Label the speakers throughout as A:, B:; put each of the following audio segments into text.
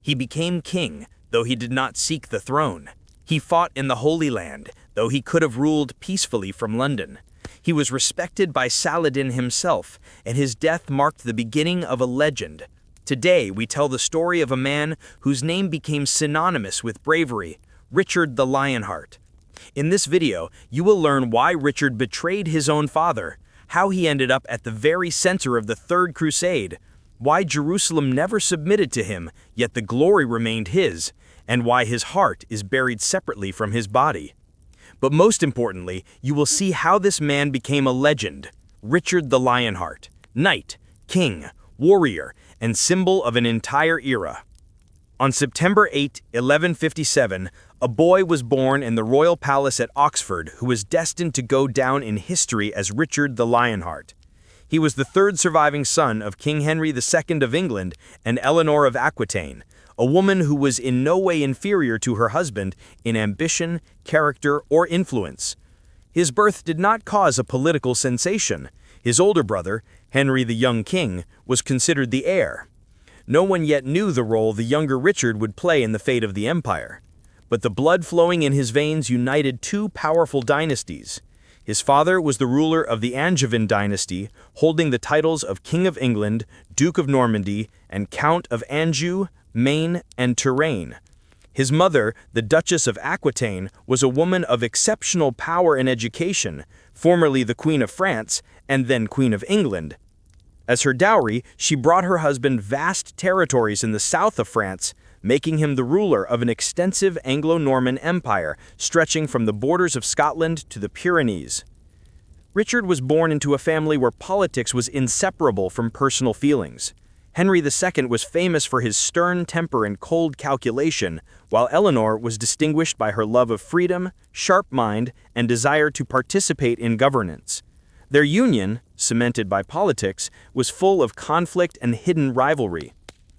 A: He became king, though he did not seek the throne. He fought in the Holy Land, though he could have ruled peacefully from London. He was respected by Saladin himself, and his death marked the beginning of a legend. Today, we tell the story of a man whose name became synonymous with bravery, Richard the Lionheart. In this video, you will learn why Richard betrayed his own father, how he ended up at the very center of the Third Crusade, why Jerusalem never submitted to him, yet the glory remained his, and why his heart is buried separately from his body. But most importantly, you will see how this man became a legend, Richard the Lionheart, knight, king, warrior, and symbol of an entire era. On September 8, 1157, a boy was born in the royal palace at Oxford who was destined to go down in history as Richard the Lionheart. He was the third surviving son of King Henry II of England and Eleanor of Aquitaine, a woman who was in no way inferior to her husband in ambition, character, or influence. His birth did not cause a political sensation. His older brother, Henry the Young King, was considered the heir. No one yet knew the role the younger Richard would play in the fate of the empire. But the blood flowing in his veins united two powerful dynasties. His father was the ruler of the Angevin dynasty, holding the titles of King of England, Duke of Normandy, and Count of Anjou, Maine, and Touraine. His mother, the Duchess of Aquitaine, was a woman of exceptional power and education, formerly the Queen of France and then Queen of England. As her dowry, she brought her husband vast territories in the south of France, making him the ruler of an extensive Anglo-Norman empire stretching from the borders of Scotland to the Pyrenees. Richard was born into a family where politics was inseparable from personal feelings. Henry II was famous for his stern temper and cold calculation, while Eleanor was distinguished by her love of freedom, sharp mind, and desire to participate in governance. Their union, cemented by politics, was full of conflict and hidden rivalry.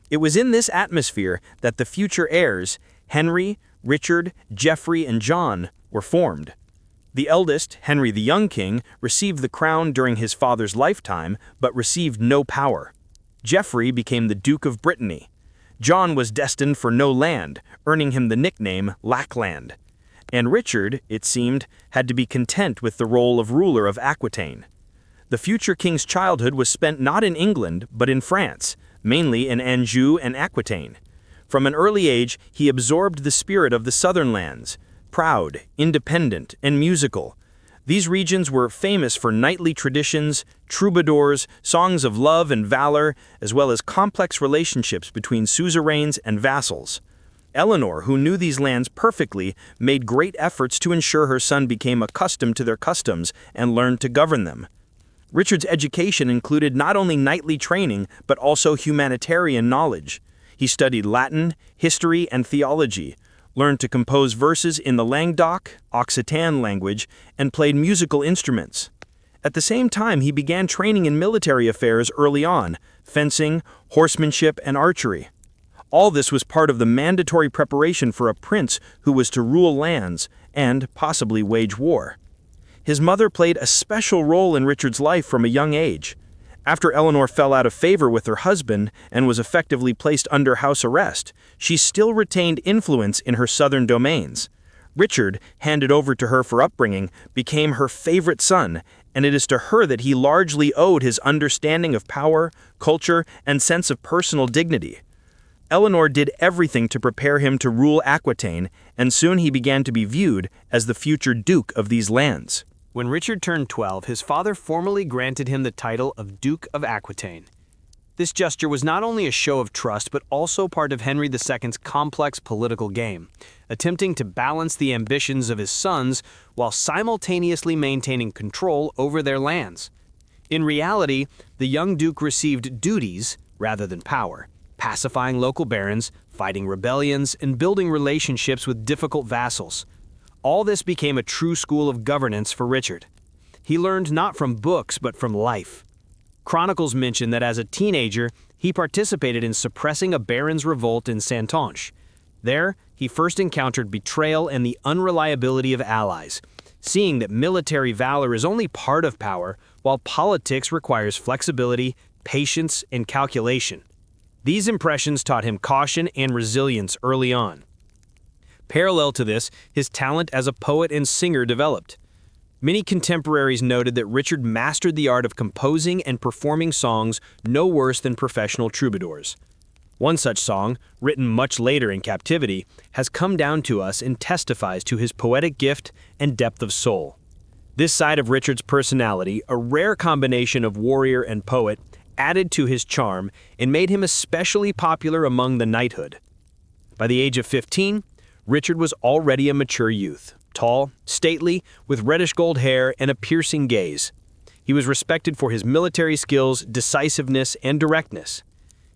A: It was in this atmosphere that the future heirs, Henry, Richard, Geoffrey, and John, were formed. The eldest, Henry the Young King, received the crown during his father's lifetime, but received no power. Geoffrey became the Duke of Brittany. John was destined for no land, earning him the nickname Lackland. And Richard, it seemed, had to be content with the role of ruler of Aquitaine. The future king's childhood was spent not in England, but in France, mainly in Anjou and Aquitaine. From an early age, he absorbed the spirit of the southern lands, proud, independent, and musical. These regions were famous for knightly traditions, troubadours, songs of love and valor, as well as complex relationships between suzerains and vassals. Eleanor, who knew these lands perfectly, made great efforts to ensure her son became accustomed to their customs and learned to govern them. Richard's education included not only knightly training, but also humanitarian knowledge. He studied Latin, history, and theology, learned to compose verses in the Languedoc, Occitan language, and played musical instruments. At the same time, he began training in military affairs early on, fencing, horsemanship, and archery. All this was part of the mandatory preparation for a prince who was to rule lands and possibly wage war. His mother played a special role in Richard's life from a young age. After Eleanor fell out of favor with her husband and was effectively placed under house arrest, she still retained influence in her southern domains. Richard, handed over to her for upbringing, became her favorite son, and it is to her that he largely owed his understanding of power, culture, and sense of personal dignity. Eleanor did everything to prepare him to rule Aquitaine, and soon he began to be viewed as the future duke of these lands.
B: When Richard turned 12, his father formally granted him the title of Duke of Aquitaine. This gesture was not only a show of trust, but also part of Henry II's complex political game, attempting to balance the ambitions of his sons while simultaneously maintaining control over their lands. In reality, the young duke received duties rather than power, pacifying local barons, fighting rebellions, and building relationships with difficult vassals. All this became a true school of governance for Richard. He learned not from books, but from life. Chronicles mention that as a teenager, he participated in suppressing a baron's revolt in Saintonge. There, he first encountered betrayal and the unreliability of allies, seeing that military valor is only part of power, while politics requires flexibility, patience, and calculation. These impressions taught him caution and resilience early on. Parallel to this, his talent as a poet and singer developed. Many contemporaries noted that Richard mastered the art of composing and performing songs no worse than professional troubadours. One such song, written much later in captivity, has come down to us and testifies to his poetic gift and depth of soul. This side of Richard's personality, a rare combination of warrior and poet, added to his charm and made him especially popular among the knighthood. By the age of 15, Richard was already a mature youth, tall, stately, with reddish gold hair and a piercing gaze. He was respected for his military skills, decisiveness, and directness.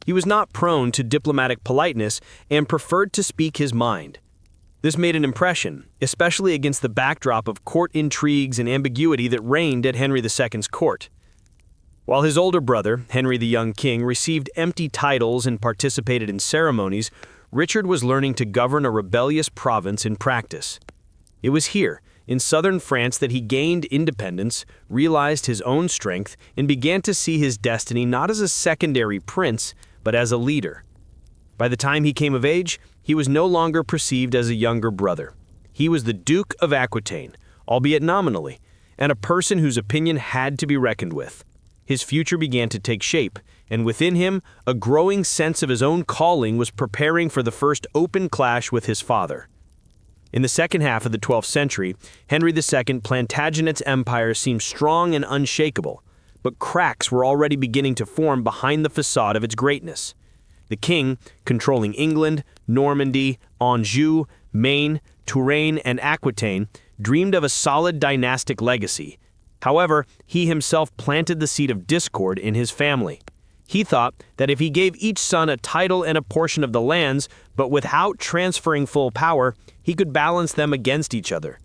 B: He was not prone to diplomatic politeness and preferred to speak his mind. This made an impression, especially against the backdrop of court intrigues and ambiguity that reigned at Henry II's court. While his older brother, Henry the Young King, received empty titles and participated in ceremonies, Richard was learning to govern a rebellious province in practice. It was here, in southern France, that he gained independence, realized his own strength, and began to see his destiny not as a secondary prince, but as a leader. By the time he came of age, he was no longer perceived as a younger brother. He was the Duke of Aquitaine, albeit nominally, and a person whose opinion had to be reckoned with. His future began to take shape, and within him, a growing sense of his own calling was preparing for the first open clash with his father. In the second half of the 12th century, Henry II Plantagenet's empire seemed strong and unshakable, but cracks were already beginning to form behind the facade of its greatness. The king, controlling England, Normandy, Anjou, Maine, Touraine, and Aquitaine, dreamed of a solid dynastic legacy. However, he himself planted the seed of discord in his family. He thought that if he gave each son a title and a portion of the lands, but without transferring full power, he could balance them against each other.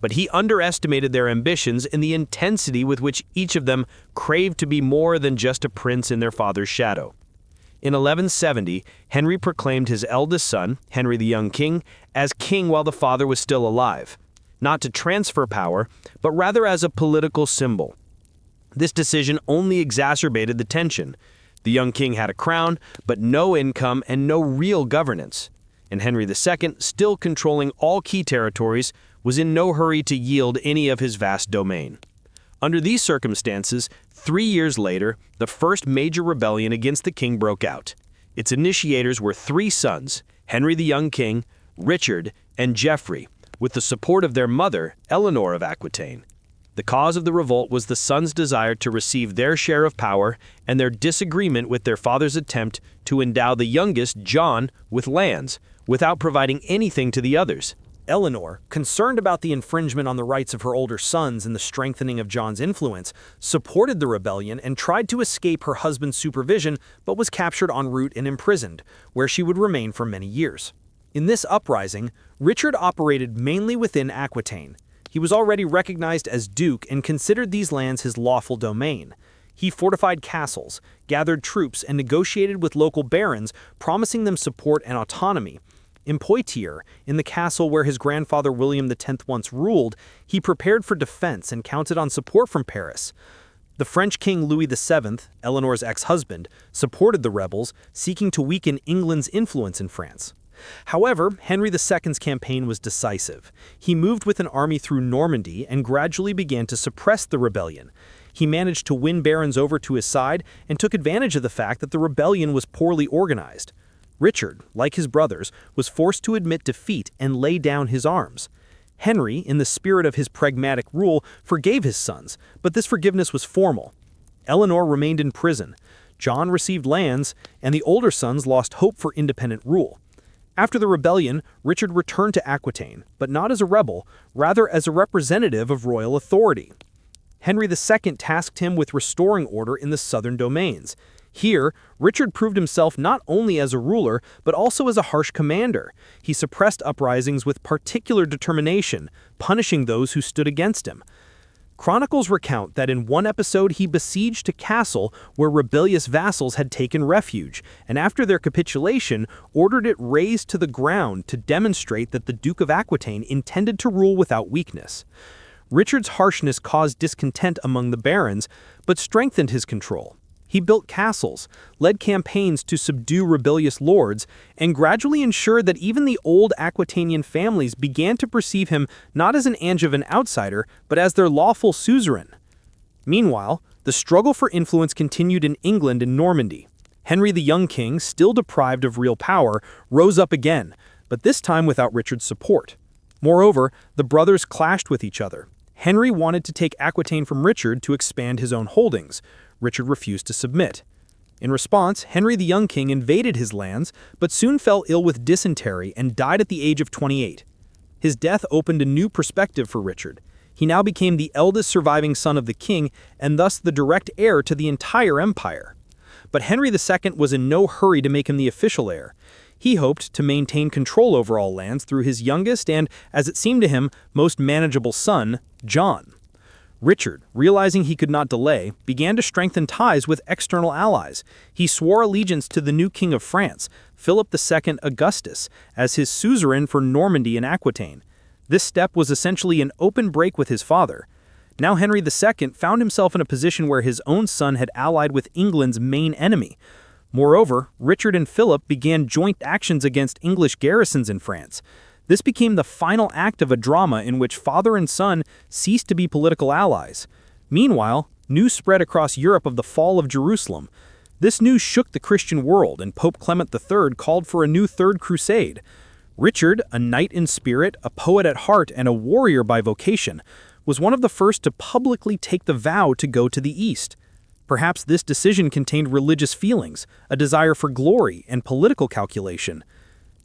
B: But he underestimated their ambitions and the intensity with which each of them craved to be more than just a prince in their father's shadow. In 1170, Henry proclaimed his eldest son, Henry the Young King, as king while the father was still alive, not to transfer power, but rather as a political symbol. This decision only exacerbated the tension. The young king had a crown, but no income and no real governance. And Henry II, still controlling all key territories, was in no hurry to yield any of his vast domain. Under these circumstances, 3 years later, the first major rebellion against the king broke out. Its initiators were 3 sons, Henry the Young King, Richard, and Geoffrey, with the support of their mother, Eleanor of Aquitaine. The cause of the revolt was the sons' desire to receive their share of power and their disagreement with their father's attempt to endow the youngest, John, with lands, without providing anything to the others.
A: Eleanor, concerned about the infringement on the rights of her older sons and the strengthening of John's influence, supported the rebellion and tried to escape her husband's supervision, but was captured en route and imprisoned, where she would remain for many years. In this uprising, Richard operated mainly within Aquitaine. He was already recognized as Duke and considered these lands his lawful domain. He fortified castles, gathered troops, and negotiated with local barons, promising them support and autonomy. In Poitiers, in the castle where his grandfather William X once ruled, he prepared for defense and counted on support from Paris. The French King Louis VII, Eleanor's ex-husband, supported the rebels, seeking to weaken England's influence in France. However, Henry II's campaign was decisive. He moved with an army through Normandy and gradually began to suppress the rebellion. He managed to win barons over to his side and took advantage of the fact that the rebellion was poorly organized. Richard, like his brothers, was forced to admit defeat and lay down his arms. Henry, in the spirit of his pragmatic rule, forgave his sons, but this forgiveness was formal. Eleanor remained in prison. John received lands, and the older sons lost hope for independent rule. After the rebellion, Richard returned to Aquitaine, but not as a rebel, rather as a representative of royal authority. Henry II tasked him with restoring order in the southern domains. Here, Richard proved himself not only as a ruler, but also as a harsh commander. He suppressed uprisings with particular determination, punishing those who stood against him. Chronicles recount that in one episode he besieged a castle where rebellious vassals had taken refuge, and after their capitulation, ordered it razed to the ground to demonstrate that the Duke of Aquitaine intended to rule without weakness. Richard's harshness caused discontent among the barons, but strengthened his control.
B: He built castles, led campaigns to subdue rebellious lords, and gradually ensured that even the old Aquitanian families began to perceive him not as an Angevin outsider, but as their lawful suzerain. Meanwhile, the struggle for influence continued in England and Normandy. Henry the young king, still deprived of real power, rose up again, but this time without Richard's support. Moreover, the brothers clashed with each other. Henry wanted to take Aquitaine from Richard to expand his own holdings. Richard refused to submit. In response, Henry the young king invaded his lands, but soon fell ill with dysentery and died at the age of 28. His death opened a new perspective for Richard. He now became the eldest surviving son of the king and thus the direct heir to the entire empire. But Henry II was in no hurry to make him the official heir. He hoped to maintain control over all lands through his youngest and, as it seemed to him, most manageable son, John. Richard, realizing he could not delay, began to strengthen ties with external allies. He swore allegiance to the new king of France, Philip II Augustus, as his suzerain for Normandy and Aquitaine. This step was essentially an open break with his father. Now Henry II found himself in a position where his own son had allied with England's main enemy. Moreover, Richard and Philip began joint actions against English garrisons in France. This became the final act of a drama in which father and son ceased to be political allies. Meanwhile, news spread across Europe of the fall of Jerusalem. This news shook the Christian world, and Pope Clement III called for a new Third Crusade. Richard, a knight in spirit, a poet at heart, and a warrior by vocation, was one of the first to publicly take the vow to go to the East. Perhaps this decision contained religious feelings, a desire for glory, and political calculation.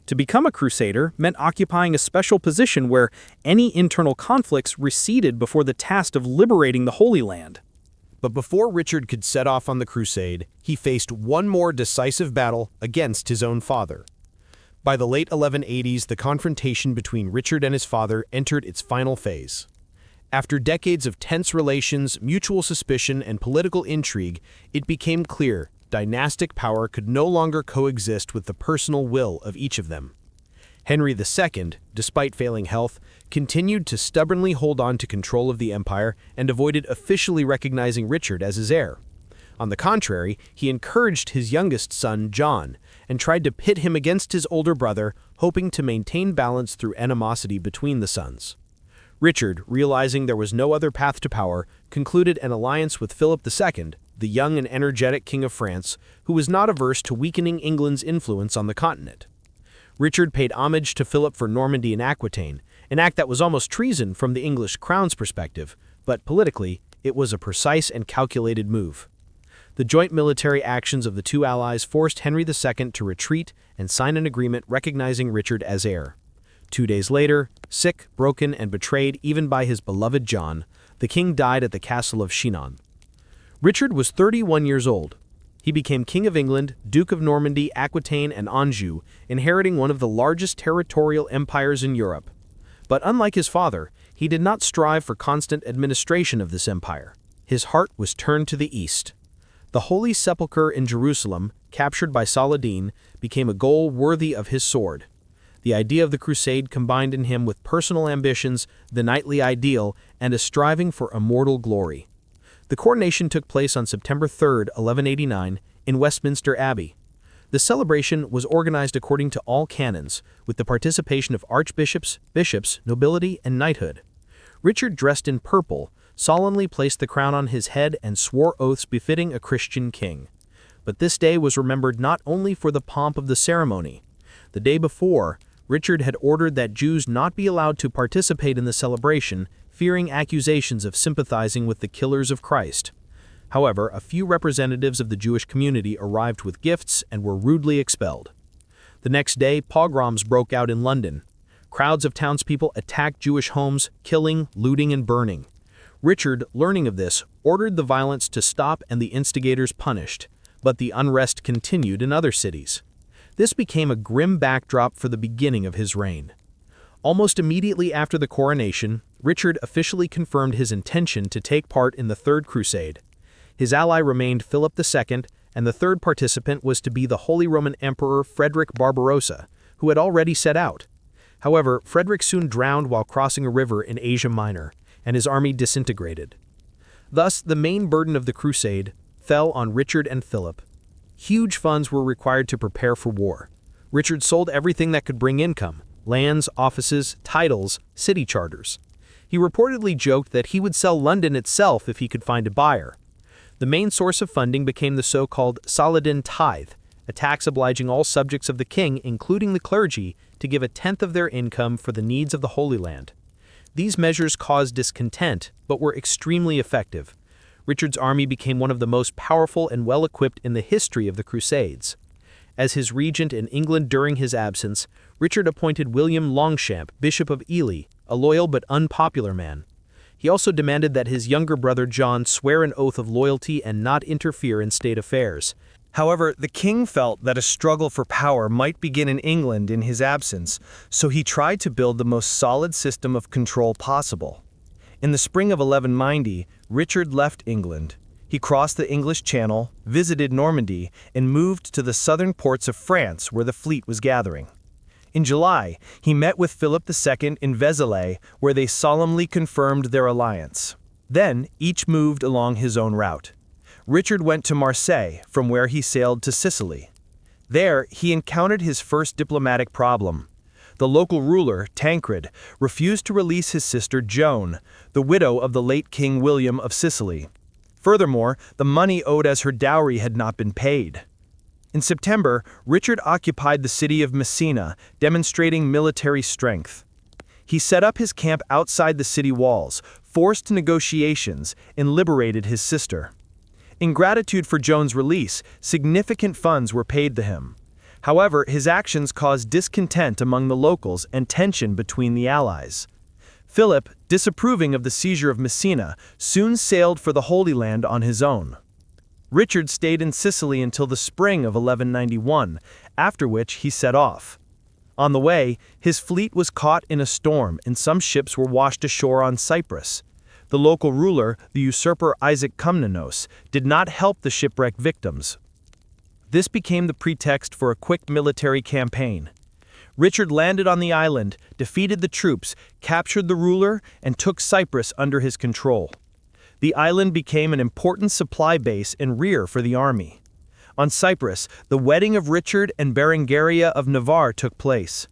B: To become a crusader meant occupying a special position where any internal conflicts receded before the task of liberating the Holy Land.
C: But before Richard could set off on the crusade, he faced one more decisive battle against his own father. By the late 1180s, the confrontation between Richard and his father entered its final phase. After decades of tense relations, mutual suspicion, and political intrigue, it became clear dynastic power could no longer coexist with the personal will of each of them. Henry II, despite failing health, continued to stubbornly hold on to control of the empire and avoided officially recognizing Richard as his heir. On the contrary, he encouraged his youngest son, John, and tried to pit him against his older brother, hoping to maintain balance through animosity between the sons. Richard, realizing there was no other path to power, concluded an alliance with Philip II, the young and energetic King of France, who was not averse to weakening England's influence on the continent. Richard paid homage to Philip for Normandy and Aquitaine, an act that was almost treason from the English crown's perspective, but politically, it was a precise and calculated move. The joint military actions of the two allies forced Henry II to retreat and sign an agreement recognizing Richard as heir. 2 days later, sick, broken, and betrayed even by his beloved John, the king died at the castle of Chinon. Richard was 31 years old. He became King of England, Duke of Normandy, Aquitaine, and Anjou, inheriting one of the largest territorial empires in Europe. But unlike his father, he did not strive for constant administration of this empire. His heart was turned to the east. The Holy Sepulchre in Jerusalem, captured by Saladin, became a goal worthy of his sword. The idea of the crusade combined in him with personal ambitions, the knightly ideal, and a striving for immortal glory. The coronation took place on September 3, 1189, in Westminster Abbey. The celebration was organized according to all canons, with the participation of archbishops, bishops, nobility, and knighthood. Richard, dressed in purple, solemnly placed the crown on his head and swore oaths befitting a Christian king. But this day was remembered not only for the pomp of the ceremony. The day before, Richard had ordered that Jews not be allowed to participate in the celebration, fearing accusations of sympathizing with the killers of Christ. However, a few representatives of the Jewish community arrived with gifts and were rudely expelled. The next day, pogroms broke out in London. Crowds of townspeople attacked Jewish homes, killing, looting, and burning. Richard, learning of this, ordered the violence to stop and the instigators punished, but the unrest continued in other cities. This became a grim backdrop for the beginning of his reign. Almost immediately after the coronation, Richard officially confirmed his intention to take part in the Third Crusade. His ally remained Philip II, and the third participant was to be the Holy Roman Emperor Frederick Barbarossa, who had already set out. However, Frederick soon drowned while crossing a river in Asia Minor, and his army disintegrated. Thus, the main burden of the crusade, fell on Richard and Philip. Huge funds were required to prepare for war. Richard sold everything that could bring income: lands, offices, titles, city charters. He reportedly joked that he would sell London itself if he could find a buyer. The main source of funding became the so-called Saladin tithe, a tax obliging all subjects of the king, including the clergy, to give a tenth of their income for the needs of the Holy Land. These measures caused discontent, but were extremely effective. Richard's army became one of the most powerful and well-equipped in the history of the Crusades. As his regent in England during his absence, Richard appointed William Longchamp, Bishop of Ely, a loyal but unpopular man. He also demanded that his younger brother John swear an oath of loyalty and not interfere in state affairs.
B: However, the king felt that a struggle for power might begin in England in his absence, so he tried to build the most solid system of control possible. In the spring of 1190, Richard left England. He crossed the English Channel, visited Normandy, and moved to the southern ports of France where the fleet was gathering. In July, he met with Philip II in Vézelay, where they solemnly confirmed their alliance. Then, each moved along his own route. Richard went to Marseille, from where he sailed to Sicily. There, he encountered his first diplomatic problem. The local ruler, Tancred, refused to release his sister Joan, the widow of the late King William of Sicily. Furthermore, the money owed as her dowry had not been paid. In September, Richard occupied the city of Messina, demonstrating military strength. He set up his camp outside the city walls, forced negotiations, and liberated his sister. In gratitude for Joan's release, significant funds were paid to him. However, his actions caused discontent among the locals and tension between the allies. Philip, disapproving of the seizure of Messina, soon sailed for the Holy Land on his own. Richard stayed in Sicily until the spring of 1191, after which he set off. On the way, his fleet was caught in a storm and some ships were washed ashore on Cyprus. The local ruler, the usurper Isaac Comnenos, did not help the shipwreck victims. This became the pretext for a quick military campaign. Richard landed on the island, defeated the troops, captured the ruler, and took Cyprus under his control. The island became an important supply base and rear for the army. On Cyprus, the wedding of Richard and Berengaria of Navarre took place.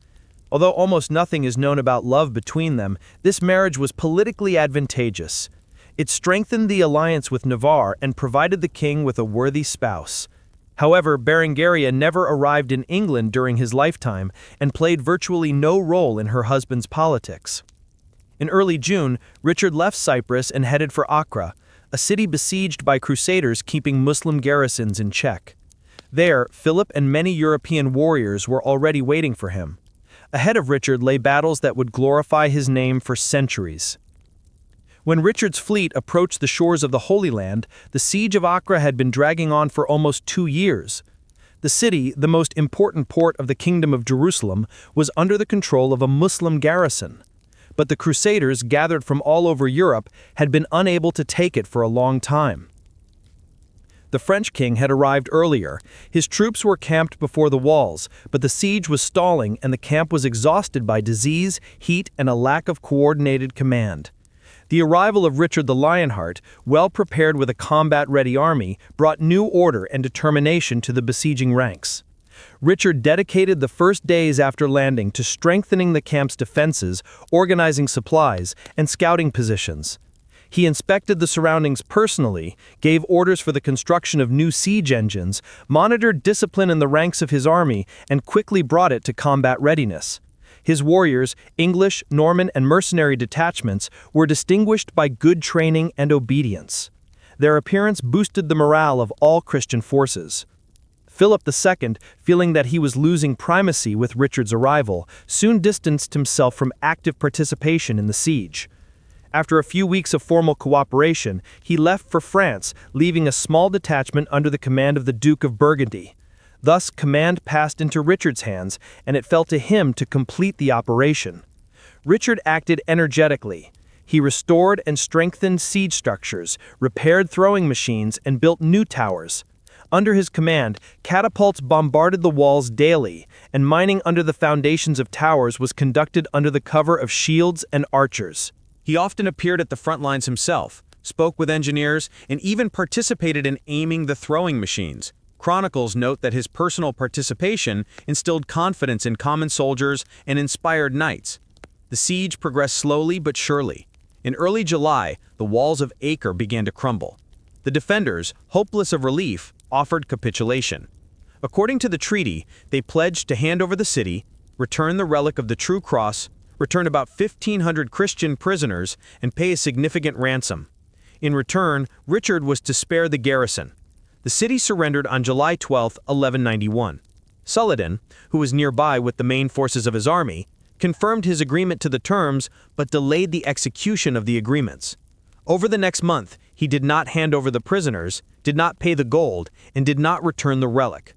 B: Although almost nothing is known about love between them, this marriage was politically advantageous. It strengthened the alliance with Navarre and provided the king with a worthy spouse. However, Berengaria never arrived in England during his lifetime and played virtually no role in her husband's politics. In early June, Richard left Cyprus and headed for Acre, a city besieged by crusaders keeping Muslim garrisons in check. There, Philip and many European warriors were already waiting for him. Ahead of Richard lay battles that would glorify his name for centuries. When Richard's fleet approached the shores of the Holy Land, the siege of Acre had been dragging on for almost 2 years. The city, the most important port of the Kingdom of Jerusalem, was under the control of a Muslim garrison. But the Crusaders, gathered from all over Europe, had been unable to take it for a long time. The French king had arrived earlier. His troops were camped before the walls, but the siege was stalling and the camp was exhausted by disease, heat, and a lack of coordinated command. The arrival of Richard the Lionheart, well prepared with a combat-ready army, brought new order and determination to the besieging ranks. Richard dedicated the first days after landing to strengthening the camp's defenses, organizing supplies, and scouting positions. He inspected the surroundings personally, gave orders for the construction of new siege engines, monitored discipline in the ranks of his army, and quickly brought it to combat readiness. His warriors, English, Norman, and mercenary detachments, were distinguished by good training and obedience. Their appearance boosted the morale of all Christian forces. Philip II, feeling that he was losing primacy with Richard's arrival, soon distanced himself from active participation in the siege. After a few weeks of formal cooperation, he left for France, leaving a small detachment under the command of the Duke of Burgundy. Thus, command passed into Richard's hands, and it fell to him to complete the operation. Richard acted energetically. He restored and strengthened siege structures, repaired throwing machines, and built new towers. Under his command, catapults bombarded the walls daily, and mining under the foundations of towers was conducted under the cover of shields and archers.
A: He often appeared at the front lines himself,
D: spoke with engineers, and even participated in aiming the throwing machines. Chronicles note that his personal participation instilled confidence in common soldiers and inspired knights. The siege progressed slowly but surely. In early July, the walls of Acre began to crumble. The defenders, hopeless of relief, offered capitulation. According to the treaty, they pledged to hand over the city, return the relic of the true cross, return about 1,500 Christian prisoners, and pay a significant ransom. In return, Richard was to spare the garrison. The city surrendered on July 12, 1191. Saladin, who was nearby with the main forces of his army, confirmed his agreement to the terms but delayed the execution of the agreements. Over the next month, he did not hand over the prisoners, did not pay the gold, and did not return the relic.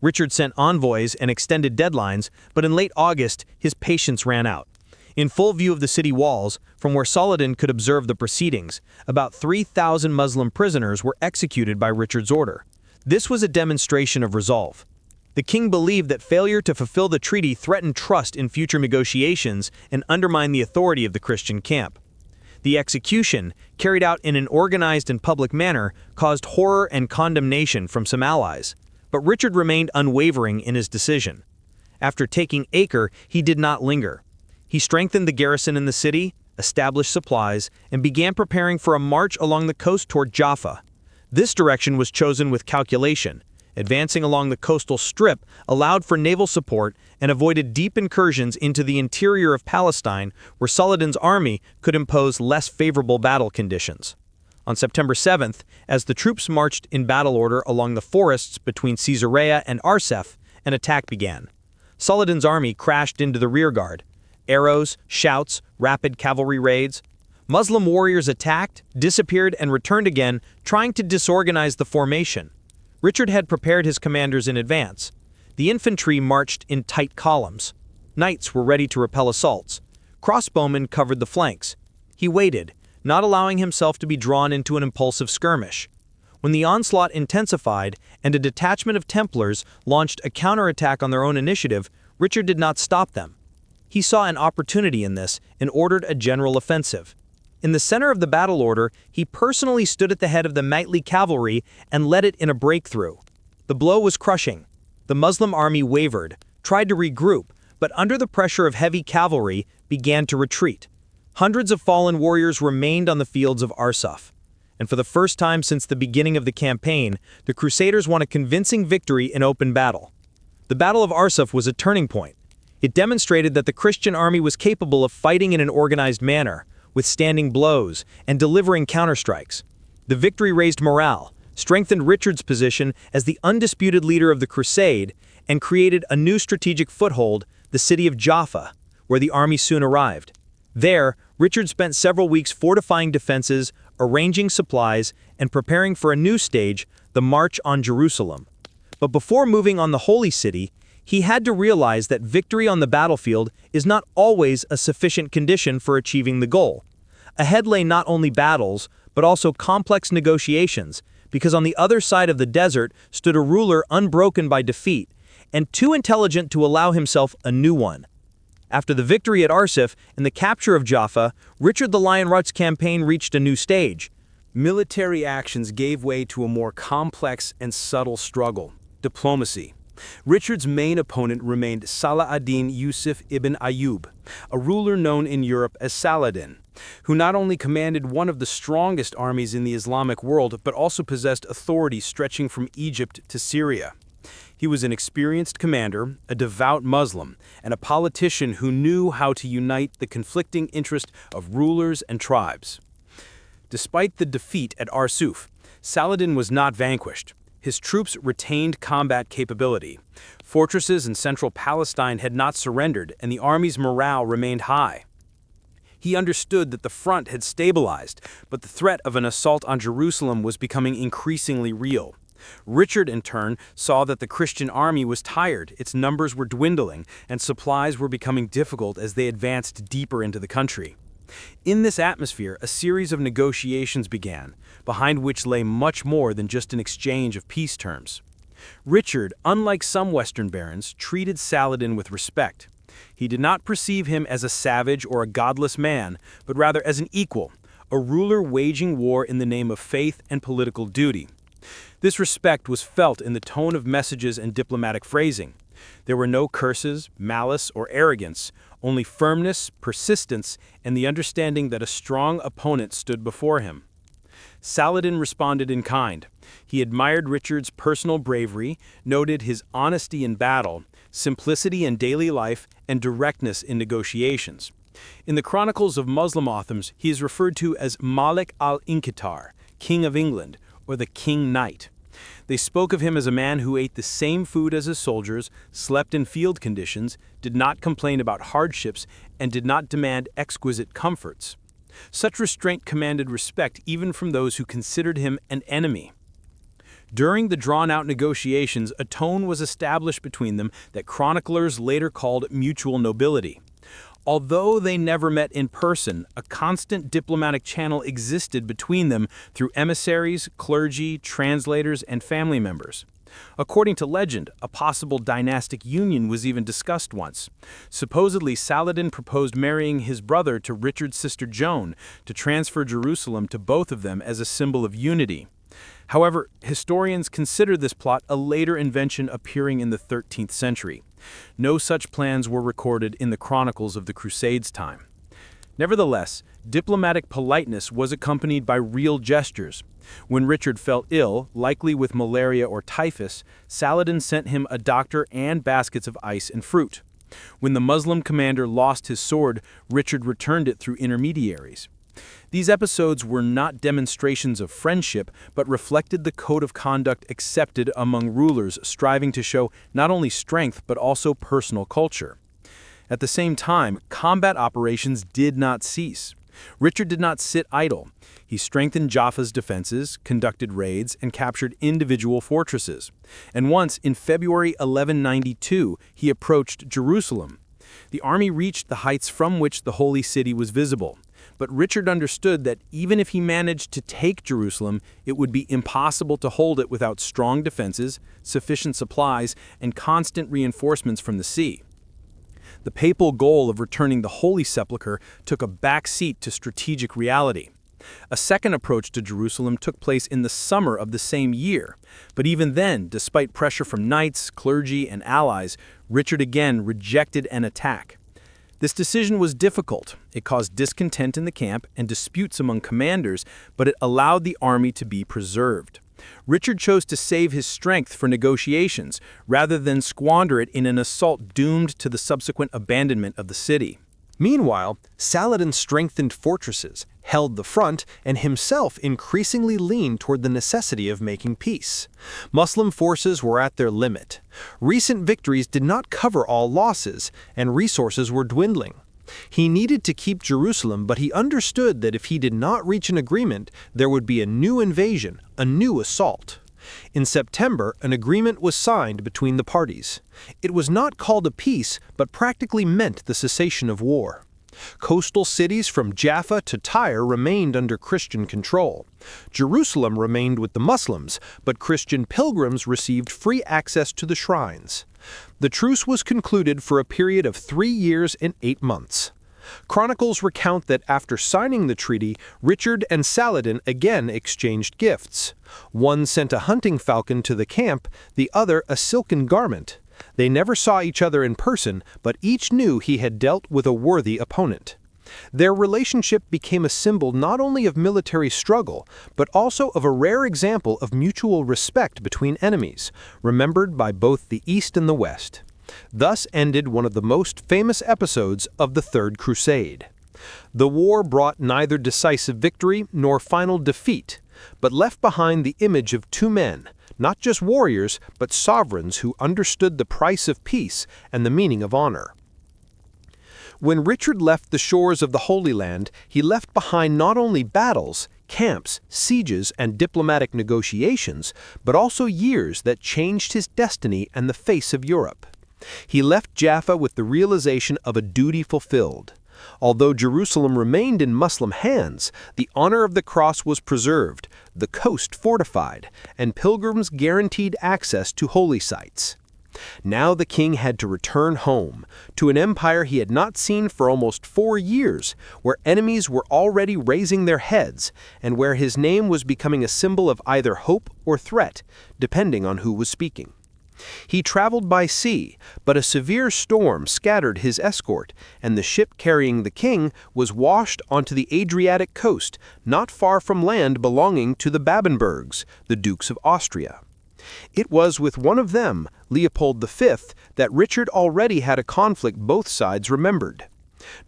D: Richard sent envoys and extended deadlines, but in late August, his patience ran out. In full view of the city walls, from where Saladin could observe the proceedings, about 3,000 Muslim prisoners were executed by Richard's order. This was a demonstration of resolve. The king believed that failure to fulfill the treaty threatened trust in future negotiations and undermined the authority of the Christian camp. The execution, carried out in an organized and public manner, caused horror and condemnation from some allies. But Richard remained unwavering in his decision. After taking Acre, he did not linger. He strengthened the garrison in the city, established supplies, and began preparing for a march along the coast toward Jaffa. This direction was chosen with calculation. Advancing along the coastal strip allowed for naval support and avoided deep incursions into the interior of Palestine, where Saladin's army could impose less favorable battle conditions. On September 7th, as the troops marched in battle order along the forests between Caesarea and Arsef, an attack began. Saladin's army crashed into the rearguard. Arrows, shouts, rapid cavalry raids. Muslim warriors attacked, disappeared, and returned again, trying to disorganize the formation. Richard had prepared his commanders in advance. The infantry marched in tight columns. Knights were ready to repel assaults. Crossbowmen covered the flanks. He waited, not allowing himself to be drawn into an impulsive skirmish. When the onslaught intensified and a detachment of Templars launched a counterattack on their own initiative, Richard did not stop them. He saw an opportunity in this and ordered a general offensive. In the center of the battle order, he personally stood at the head of the knightly cavalry and led it in a breakthrough. The blow was crushing. The Muslim army wavered, tried to regroup, but under the pressure of heavy cavalry, began to retreat. Hundreds of fallen warriors remained on the fields of Arsuf. And for the first time since the beginning of the campaign, the Crusaders won a convincing victory in open battle. The Battle of Arsuf was a turning point. It demonstrated that the Christian army was capable of fighting in an organized manner, withstanding blows, and delivering counterstrikes. The victory raised morale, strengthened Richard's position as the undisputed leader of the Crusade, and created a new strategic foothold, the city of Jaffa, where the army soon arrived. There, Richard spent several weeks fortifying defenses, arranging supplies, and preparing for a new stage, the march on Jerusalem. But before moving on the Holy City, he had to realize that victory on the battlefield is not always a sufficient condition for achieving the goal. Ahead lay not only battles, but also complex negotiations, because on the other side of the desert stood a ruler unbroken by defeat, and too intelligent to allow himself a new one. After the victory at Arsuf and the capture of Jaffa, Richard the Lionheart's campaign reached a new stage.
B: Military actions gave way to a more complex and subtle struggle: diplomacy. Richard's main opponent remained Saladin Yusuf ibn Ayyub, a ruler known in Europe as Saladin, who not only commanded one of the strongest armies in the Islamic world, but also possessed authority stretching from Egypt to Syria. He was an experienced commander, a devout Muslim, and a politician who knew how to unite the conflicting interests of rulers and tribes. Despite the defeat at Arsuf, Saladin was not vanquished. His troops retained combat capability. Fortresses in central Palestine had not surrendered, and the army's morale remained high. He understood that the front had stabilized, but the threat of an assault on Jerusalem was becoming increasingly real. Richard, in turn, saw that the Christian army was tired, its numbers were dwindling, and supplies were becoming difficult as they advanced deeper into the country. In this atmosphere, a series of negotiations began, behind which lay much more than just an exchange of peace terms. Richard, unlike some Western barons, treated Saladin with respect. He did not perceive him as a savage or a godless man, but rather as an equal, a ruler waging war in the name of faith and political duty. This respect was felt in the tone of messages and diplomatic phrasing. There were no curses, malice, or arrogance, only firmness, persistence, and the understanding that a strong opponent stood before him. Saladin responded in kind. He admired Richard's personal bravery, noted his honesty in battle, simplicity in daily life, and directness in negotiations. In the chronicles of Muslim authors, he is referred to as Malik al-Inkitar, King of England, or the King Knight. They spoke of him as a man who ate the same food as his soldiers, slept in field conditions, did not complain about hardships, and did not demand exquisite comforts. Such restraint commanded respect even from those who considered him an enemy. During the drawn-out negotiations, a tone was established between them that chroniclers later called mutual nobility. Although they never met in person, a constant diplomatic channel existed between them through emissaries, clergy, translators, and family members. According to legend, a possible dynastic union was even discussed once. Supposedly, Saladin proposed marrying his brother to Richard's sister Joan to transfer Jerusalem to both of them as a symbol of unity. However, historians consider this plot a later invention appearing in the 13th century. No such plans were recorded in the chronicles of the Crusades' time. Nevertheless, diplomatic politeness was accompanied by real gestures. When Richard fell ill, likely with malaria or typhus, Saladin sent him a doctor and baskets of ice and fruit. When the Muslim commander lost his sword, Richard returned it through intermediaries. These episodes were not demonstrations of friendship, but reflected the code of conduct accepted among rulers striving to show not only strength but also personal culture. At the same time, combat operations did not cease. Richard did not sit idle. He strengthened Jaffa's defenses, conducted raids, and captured individual fortresses. And once, in February 1192, he approached Jerusalem. The army reached the heights from which the holy city was visible. But Richard understood that even if he managed to take Jerusalem, it would be impossible to hold it without strong defenses, sufficient supplies, and constant reinforcements from the sea. The papal goal of returning the Holy Sepulchre took a back seat to strategic reality. A second approach to Jerusalem took place in the summer of the same year, but even then, despite pressure from knights, clergy, and allies, Richard again rejected an attack. This decision was difficult. It caused discontent in the camp and disputes among commanders, but it allowed the army to be preserved. Richard chose to save his strength for negotiations, rather than squander it in an assault doomed to the subsequent abandonment of the city.
C: Meanwhile, Saladin strengthened fortresses, held the front, and himself increasingly leaned toward the necessity of making peace. Muslim forces were at their limit. Recent victories did not cover all losses, and resources were dwindling. He needed to keep Jerusalem, but he understood that if he did not reach an agreement, there would be a new invasion, a new assault. In September, an agreement was signed between the parties. It was not called a peace, but practically meant the cessation of war. Coastal cities from Jaffa to Tyre remained under Christian control. Jerusalem remained with the Muslims, but Christian pilgrims received free access to the shrines. The truce was concluded for a period of 3 years and 8 months. Chronicles recount that after signing the treaty, Richard and Saladin again exchanged gifts. One sent a hunting falcon to the camp, the other a silken garment. They never saw each other in person, but each knew he had dealt with a worthy opponent. Their relationship became a symbol not only of military struggle, but also of a rare example of mutual respect between enemies, remembered by both the East and the West. Thus ended one of the most famous episodes of the Third Crusade. The war brought neither decisive victory nor final defeat, but left behind the image of two men, not just warriors, but sovereigns who understood the price of peace and the meaning of honor. When Richard left the shores of the Holy Land, he left behind not only battles, camps, sieges, and diplomatic negotiations, but also years that changed his destiny and the face of Europe. He left Jaffa with the realization of a duty fulfilled. Although Jerusalem remained in Muslim hands, the honor of the cross was preserved, the coast fortified, and pilgrims guaranteed access to holy sites. Now the king had to return home, to an empire he had not seen for almost 4 years, where enemies were already raising their heads, and where his name was becoming a symbol of either hope or threat, depending on who was speaking. He traveled by sea, but a severe storm scattered his escort, and the ship carrying the king was washed onto the Adriatic coast, not far from land belonging to the Babenbergs, the Dukes of Austria. It was with one of them, Leopold V, that Richard already had a conflict both sides remembered.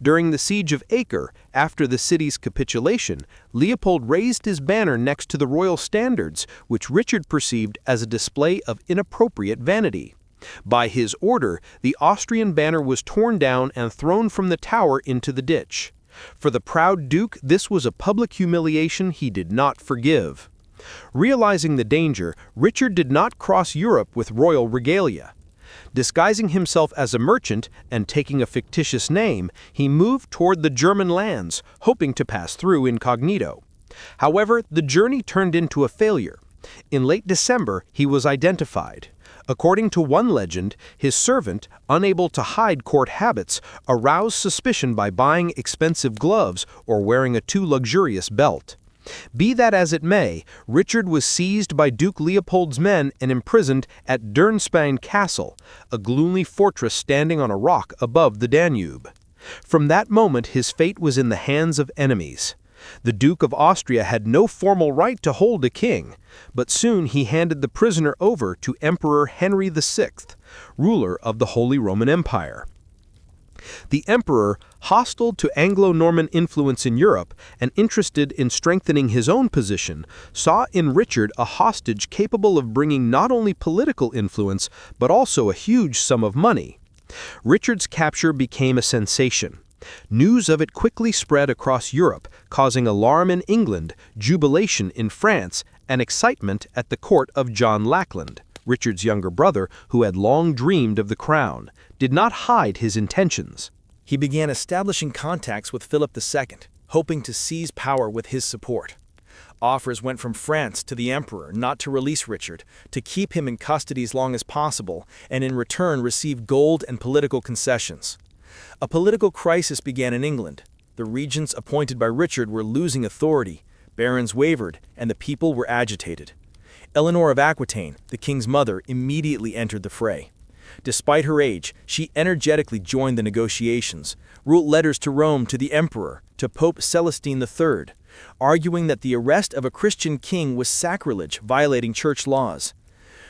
C: During the siege of Acre, after the city's capitulation, Leopold raised his banner next to the royal standards, which Richard perceived as a display of inappropriate vanity. By his order, the Austrian banner was torn down and thrown from the tower into the ditch. For the proud duke, this was a public humiliation he did not forgive. Realizing the danger, Richard did not cross Europe with royal regalia. Disguising himself as a merchant and taking a fictitious name, he moved toward the German lands, hoping to pass through incognito. However, the journey turned into a failure. In late December, he was identified. According to one legend, his servant, unable to hide court habits, aroused suspicion by buying expensive gloves or wearing a too luxurious belt. Be that as it may, Richard was seized by Duke Leopold's men and imprisoned at Dürnstein Castle, a gloomy fortress standing on a rock above the Danube. From that moment his fate was in the hands of enemies. The Duke of Austria had no formal right to hold a king, but soon he handed the prisoner over to Emperor Henry VI, ruler of the Holy Roman Empire. The emperor, hostile to Anglo-Norman influence in Europe and interested in strengthening his own position, saw in Richard a hostage capable of bringing not only political influence but also a huge sum of money. Richard's capture became a sensation. News of it quickly spread across Europe, causing alarm in England, jubilation in France, and excitement at the court of John Lackland. Richard's younger brother, who had long dreamed of the crown, did not hide his intentions.
A: He began establishing contacts with Philip II, hoping to seize power with his support. Offers went from France to the emperor not to release Richard, to keep him in custody as long as possible, and in return receive gold and political concessions. A political crisis began in England. The regents appointed by Richard were losing authority, barons wavered, and the people were agitated. Eleanor of Aquitaine, the king's mother, immediately entered the fray. Despite her age, she energetically joined the negotiations, wrote letters to Rome to the emperor, to Pope Celestine III, arguing that the arrest of a Christian king was sacrilege, violating church laws.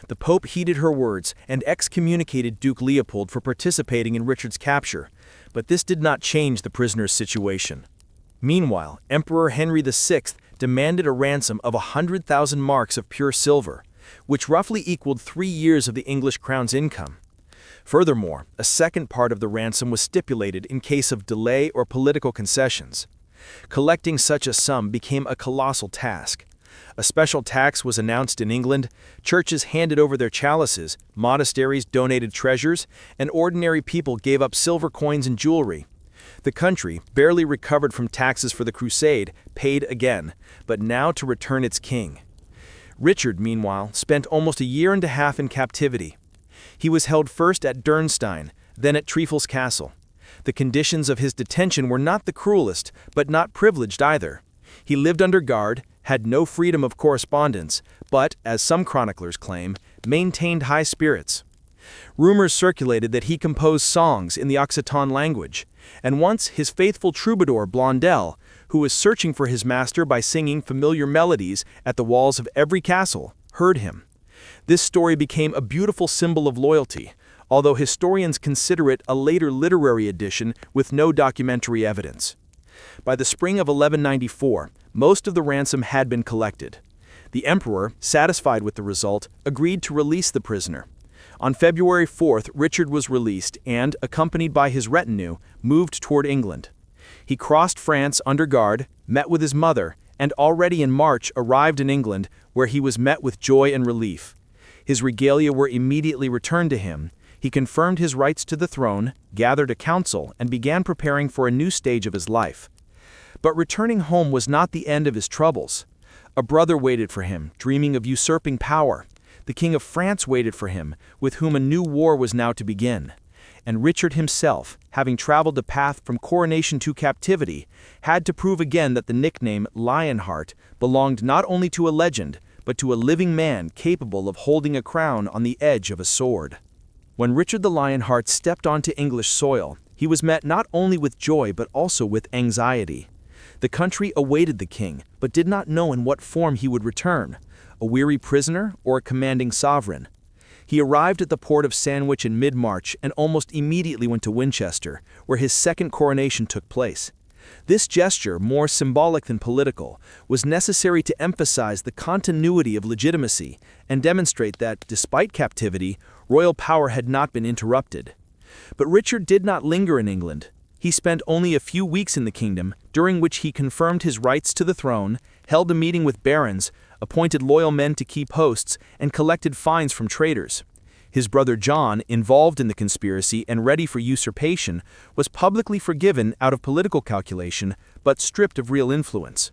A: The Pope heeded her words and excommunicated Duke Leopold for participating in Richard's capture, but this did not change the prisoner's situation. Meanwhile, Emperor Henry VI demanded a ransom of 100,000 marks of pure silver, which roughly equaled 3 years of the English crown's income. Furthermore, a second part of the ransom was stipulated in case of delay or political concessions. Collecting such a sum became a colossal task. A special tax was announced in England, churches handed over their chalices, monasteries donated treasures, and ordinary people gave up silver coins and jewelry. The country, barely recovered from taxes for the Crusade, paid again, but now to return its king. Richard, meanwhile, spent almost a year and a half in captivity. He was held first at Dürnstein, then at Trefel's castle. The conditions of his detention were not the cruelest, but not privileged either. He lived under guard, had no freedom of correspondence, but, as some chroniclers claim, maintained high spirits. Rumors circulated that he composed songs in the Occitan language, and once his faithful troubadour Blondel, who was searching for his master by singing familiar melodies at the walls of every castle, heard him. This story became a beautiful symbol of loyalty, although historians consider it a later literary addition with no documentary evidence. By the spring of 1194, most of the ransom had been collected. The emperor, satisfied with the result, agreed to release the prisoner. On February 4th, Richard was released and, accompanied by his retinue, moved toward England. He crossed France under guard, met with his mother, and already in March arrived in England, where he was met with joy and relief. His regalia were immediately returned to him. He confirmed his rights to the throne, gathered a council, and began preparing for a new stage of his life. But returning home was not the end of his troubles. A brother waited for him, dreaming of usurping power.
E: The King of France waited for him, with whom a new war was now to begin. And Richard himself, having traveled a path from coronation to captivity, had to prove again that the nickname Lionheart belonged not only to a legend, but to a living man capable of holding a crown on the edge of a sword. When Richard the Lionheart stepped onto English soil, he was met not only with joy but also with anxiety. The country awaited the king, but did not know in what form he would return, a weary prisoner or a commanding sovereign. He arrived at the port of Sandwich in mid-March and almost immediately went to Winchester, where his second coronation took place. This gesture, more symbolic than political, was necessary to emphasize the continuity of legitimacy and demonstrate that, despite captivity, royal power had not been interrupted. But Richard did not linger in England. He spent only a few weeks in the kingdom, during which he confirmed his rights to the throne, held a meeting with barons, appointed loyal men to key posts, and collected fines from traitors. His brother John, involved in the conspiracy and ready for usurpation, was publicly forgiven out of political calculation, but stripped of real influence.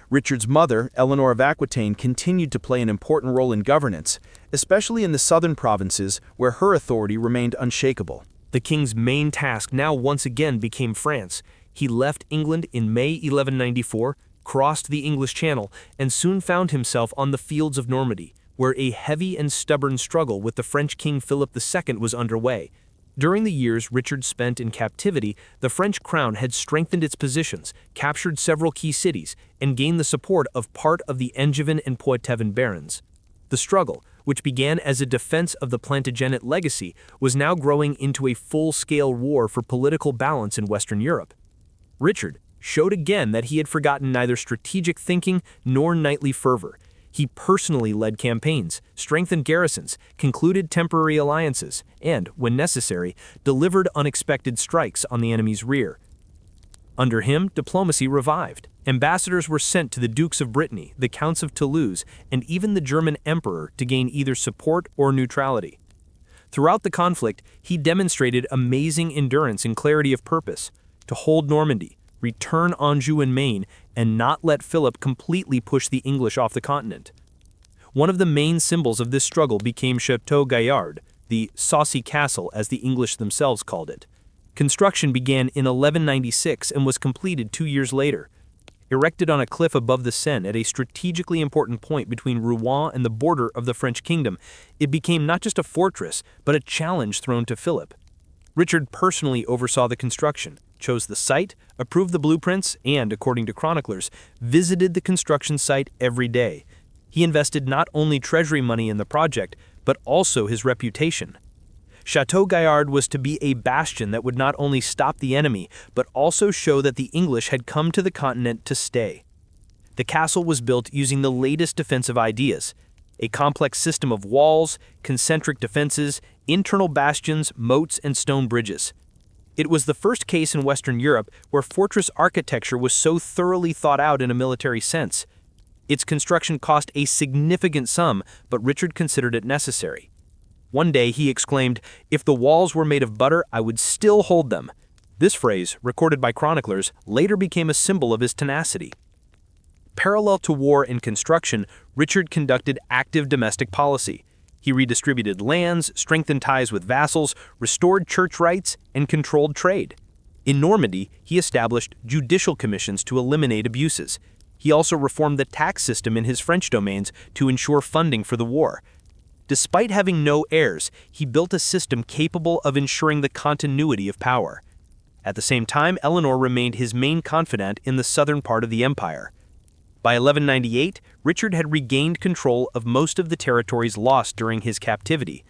E: Richard's mother, Eleanor of Aquitaine, continued to play an important role in governance, especially in the southern provinces where her authority remained unshakable.
B: The king's main task now once again became France. He left England in May 1194, crossed the English Channel, and soon found himself on the fields of Normandy, where a heavy and stubborn struggle with the French King Philip II was underway. During the years Richard spent in captivity, the French crown had strengthened its positions, captured several key cities, and gained the support of part of the Angevin and Poitevin barons. The struggle, which began as a defense of the Plantagenet legacy, was now growing into a full-scale war for political balance in Western Europe. Richard showed again that he had forgotten neither strategic thinking nor knightly fervor. He personally led campaigns, strengthened garrisons, concluded temporary alliances, and, when necessary, delivered unexpected strikes on the enemy's rear. Under him, diplomacy revived. Ambassadors were sent to the Dukes of Brittany, the Counts of Toulouse, and even the German Emperor to gain either support or neutrality. Throughout the conflict, he demonstrated amazing endurance and clarity of purpose to hold Normandy, return Anjou and Maine, and not let Philip completely push the English off the continent. One of the main symbols of this struggle became Château Gaillard, the saucy castle as the English themselves called it. Construction began in 1196 and was completed 2 years later. Erected on a cliff above the Seine at a strategically important point between Rouen and the border of the French kingdom, it became not just a fortress, but a challenge thrown to Philip. Richard personally oversaw the construction, chose the site, approved the blueprints, and, according to chroniclers, visited the construction site every day. He invested not only treasury money in the project, but also his reputation. Château Gaillard was to be a bastion that would not only stop the enemy, but also show that the English had come to the continent to stay. The castle was built using the latest defensive ideas, a complex system of walls, concentric defenses, internal bastions, moats, and stone bridges. It was the first case in Western Europe where fortress architecture was so thoroughly thought out in a military sense. Its construction cost a significant sum, but Richard considered it necessary. One day he exclaimed, "If the walls were made of butter, I would still hold them." This phrase, recorded by chroniclers, later became a symbol of his tenacity. Parallel to war and construction, Richard conducted active domestic policy. He redistributed lands, strengthened ties with vassals, restored church rights, and controlled trade. In Normandy, he established judicial commissions to eliminate abuses. He also reformed the tax system in his French domains to ensure funding for the war. Despite having no heirs, he built a system capable of ensuring the continuity of power. At the same time, Eleanor remained his main confidant in the southern part of the empire. By 1198, Richard had regained control of most of the territories lost during his captivity.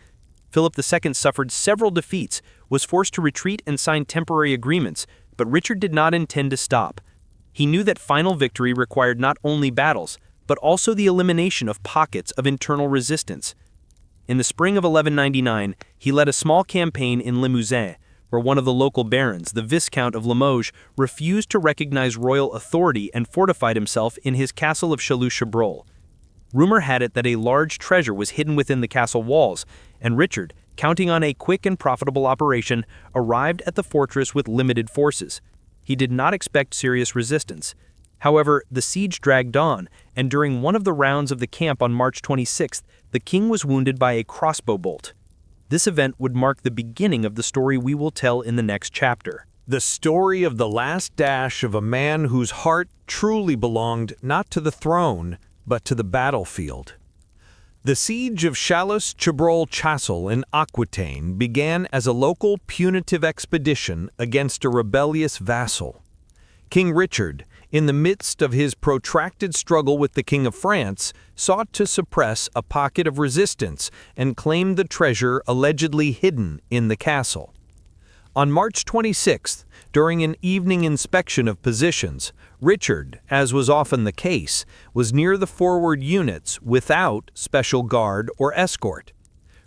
B: Philip II suffered several defeats, was forced to retreat and sign temporary agreements, but Richard did not intend to stop. He knew that final victory required not only battles, but also the elimination of pockets of internal resistance. In the spring of 1199, he led a small campaign in Limousin, where one of the local barons, the Viscount of Limoges, refused to recognize royal authority and fortified himself in his castle of Châlus-Chabrol. Rumor had it that a large treasure was hidden within the castle walls, and Richard, counting on a quick and profitable operation, arrived at the fortress with limited forces. He did not expect serious resistance. However, the siege dragged on, and during one of the rounds of the camp on March 26th, the king was wounded by a crossbow bolt. This event would mark the beginning of the story we will tell in the next chapter.
C: The story of the last dash of a man whose heart truly belonged not to the throne, but to the battlefield. The siege of Chalus-Chabrol Castle in Aquitaine began as a local punitive expedition against a rebellious vassal. King Richard, in the midst of his protracted struggle with the King of France, sought to suppress a pocket of resistance and claim the treasure allegedly hidden in the castle. On March 26th, during an evening inspection of positions, Richard, as was often the case, was near the forward units without special guard or escort.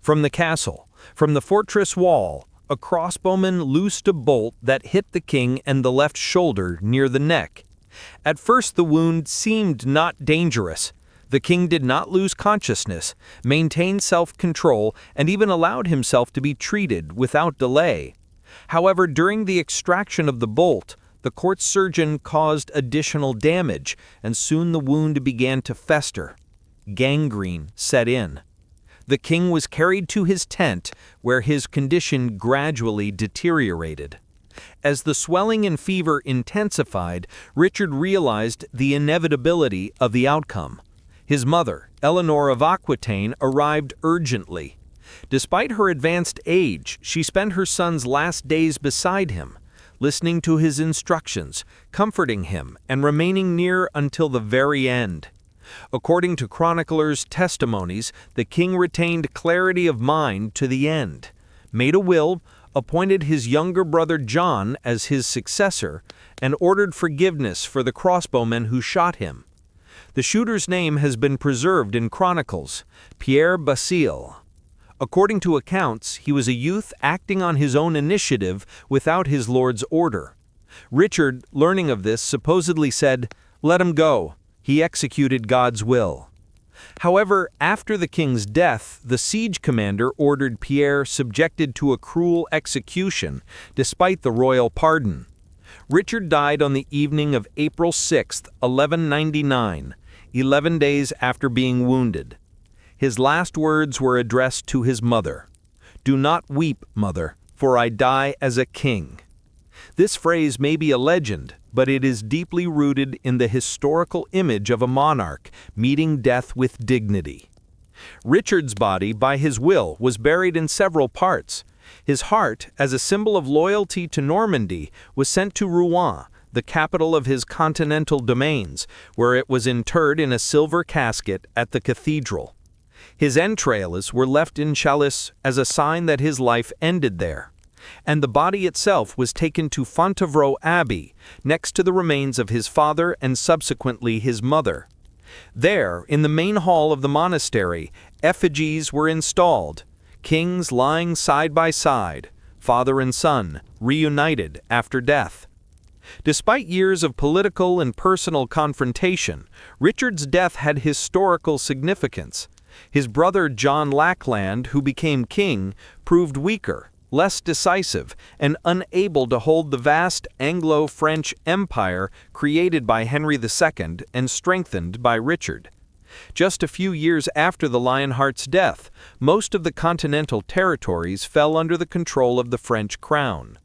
C: From the castle, from the fortress wall, a crossbowman loosed a bolt that hit the king and the left shoulder near the neck. At first the wound seemed not dangerous. The king did not lose consciousness, maintained self-control, and even allowed himself to be treated without delay. However, during the extraction of the bolt, the court surgeon caused additional damage, and soon the wound began to fester. Gangrene set in. The king was carried to his tent, where his condition gradually deteriorated. As the swelling and fever intensified, Richard realized the inevitability of the outcome. His mother, Eleanor of Aquitaine, arrived urgently. Despite her advanced age, she spent her son's last days beside him, listening to his instructions, comforting him, and remaining near until the very end. According to chroniclers' testimonies, the king retained clarity of mind to the end, made a will, appointed his younger brother John as his successor, and ordered forgiveness for the crossbowmen who shot him. The shooter's name has been preserved in chronicles, Pierre Basile. According to accounts, he was a youth acting on his own initiative without his lord's order. Richard, learning of this, supposedly said, "Let him go. He executed God's will." However, after the king's death, the siege commander ordered Pierre subjected to a cruel execution, despite the royal pardon. Richard died on the evening of April 6, 1199, 11 days after being wounded. His last words were addressed to his mother. "Do not weep, mother, for I die as a king." This phrase may be a legend, but it is deeply rooted in the historical image of a monarch meeting death with dignity. Richard's body, by his will, was buried in several parts. His heart, as a symbol of loyalty to Normandy, was sent to Rouen, the capital of his continental domains, where it was interred in a silver casket at the cathedral. His entrails were left in Chalus as a sign that his life ended there, and the body itself was taken to Fontevraud Abbey, next to the remains of his father and subsequently his mother. There, in the main hall of the monastery, effigies were installed, kings lying side by side, father and son, reunited after death. Despite years of political and personal confrontation, Richard's death had historical significance. His brother John Lackland, who became king, proved weaker, less decisive, and unable to hold the vast Anglo-French empire created by Henry II and strengthened by Richard. Just a few years after the Lionheart's death, most of the continental territories fell under the control of the French crown.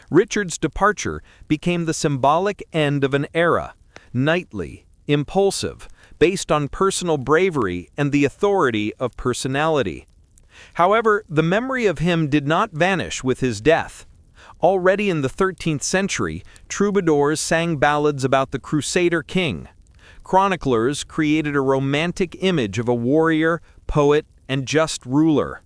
C: Richard's departure became the symbolic end of an era, knightly, impulsive, based on personal bravery and the authority of personality. However, the memory of him did not vanish with his death. Already in the 13th century, troubadours sang ballads about the Crusader king. Chroniclers created a romantic image of a warrior, poet, and just ruler.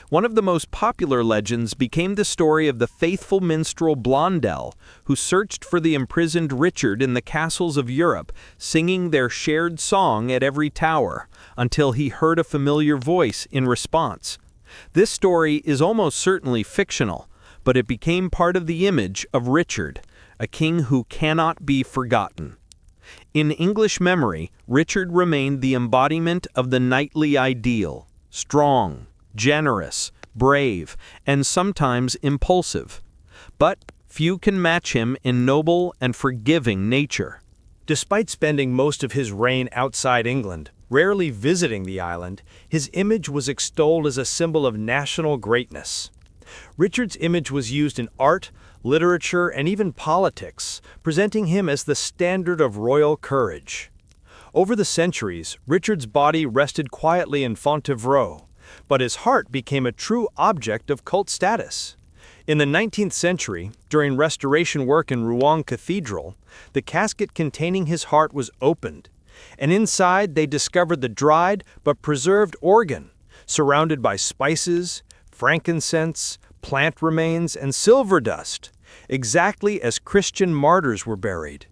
C: One of the most popular legends became the story of the faithful minstrel Blondel, who searched for the imprisoned Richard in the castles of Europe, singing their shared song at every tower, until he heard a familiar voice in response. This story is almost certainly fictional, but it became part of the image of Richard, a king who cannot be forgotten. In English memory, Richard remained the embodiment of the knightly ideal, strong, generous, brave, and sometimes impulsive. But few can match him in noble and forgiving nature. Despite spending most of his reign outside England, rarely visiting the island, his image was extolled as a symbol of national greatness. Richard's image was used in art, literature, and even politics, presenting him as the standard of royal courage. Over the centuries, Richard's body rested quietly in Fontevraud, but his heart became a true object of cult status. In the 19th century, during restoration work in Rouen Cathedral, the casket containing his heart was opened, and inside they discovered the dried but preserved organ, surrounded by spices, frankincense, plant remains, and silver dust, exactly as Christian martyrs were buried.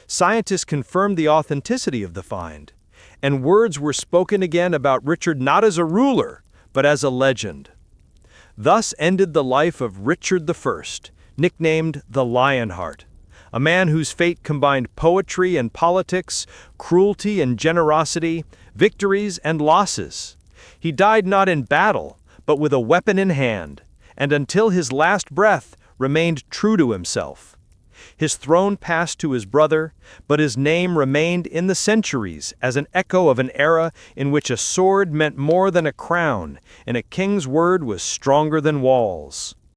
C: Scientists confirmed the authenticity of the find, and words were spoken again about Richard not as a ruler, but as a legend. Thus ended the life of Richard I, nicknamed the Lionheart, a man whose fate combined poetry and politics, cruelty and generosity, victories and losses. He died not in battle, but with a weapon in hand, and until his last breath remained true to himself. His throne passed to his brother, but his name remained in the centuries as an echo of an era in which a sword meant more than a crown, and a king's word was stronger than walls.